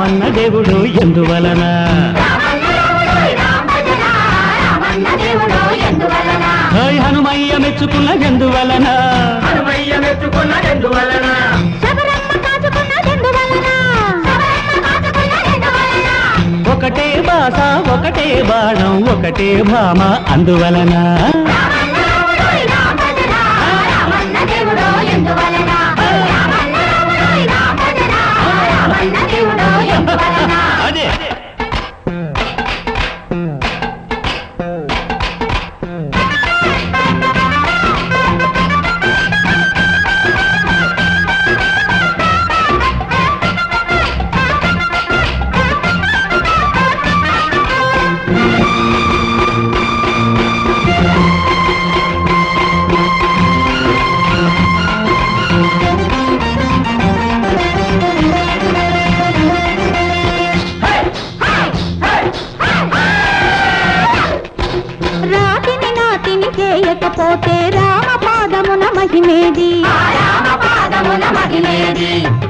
రామన్న దేవుడు ఎందువలన హనుమయ్య మెచ్చుకున్న ఎందువలన ఒకటే భాష ఒకటే బాణం ఒకటే భామ అందువలన అదే చేయకపోతే రామపాదమున మహిమేది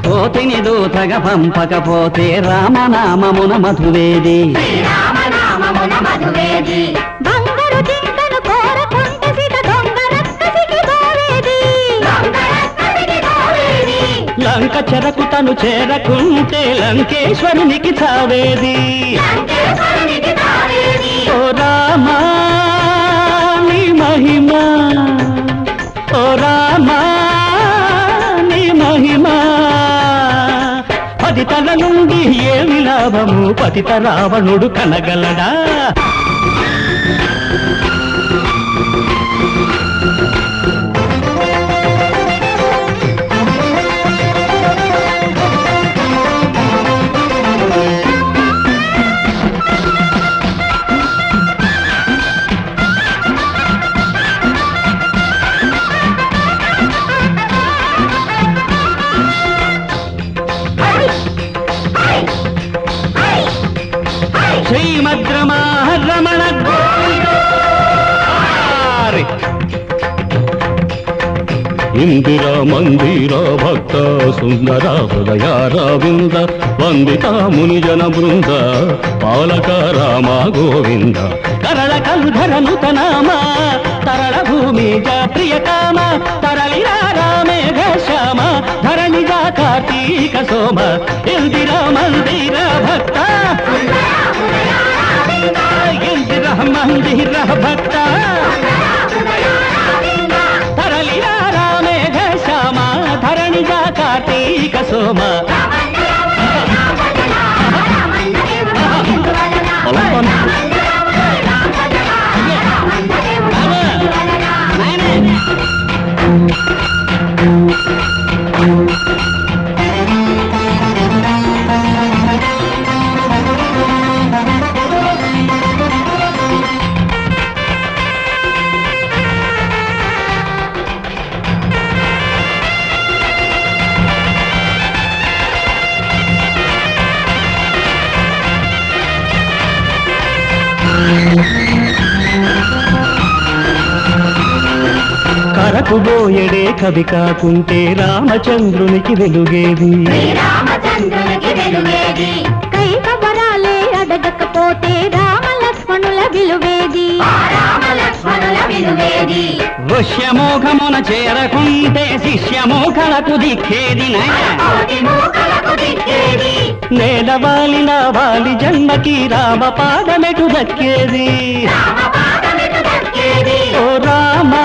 కోతిని దూతగా పంపకపోతే రామనామమున మధువేది బంగారు జింకను కోరకుంటే సీత దొంగ రక్కసికి గోవేది లంక చెరకు తను చేరకుంటే లంకేశ్వరునికి చావేది ఓ రామా మహిమా ఓ రామా నీ మహిమా పది తల నుండి ఏమి లాభము పతిత రావణుడు కనగలడా శ్రీమద్రమణ ఇందిరా మందిర భక్త సుందర హృదయారవింద వందిత మునిజన బృంద పాలక రామ గోవింద కరళ కలుధర నూతనామ తరళ భూమి ప్రియ కామ తరళిరా రామేఘ శ్యామ ధరణిజ కార్తీక సోమ ఇందిరా మందిర భక్త ఇందిరా మందిర భక్త తరళిరా రామేఘ శ్యామ ధరణిజ కార్తీక సోమ కరకుబోయడే కవి కాకుంటే రామచంద్రునికి వెలుగేది కైకవరాలే అడగకపోతే రామ లక్ష్మణుల విలువేది వశ్యమోఘమున చేరకుంటే శిష్యమోఖలకు దిక్కేది నేలవాలిన వాలి జన్మకి రామ పాదమెటు దక్కేది ఓ రామా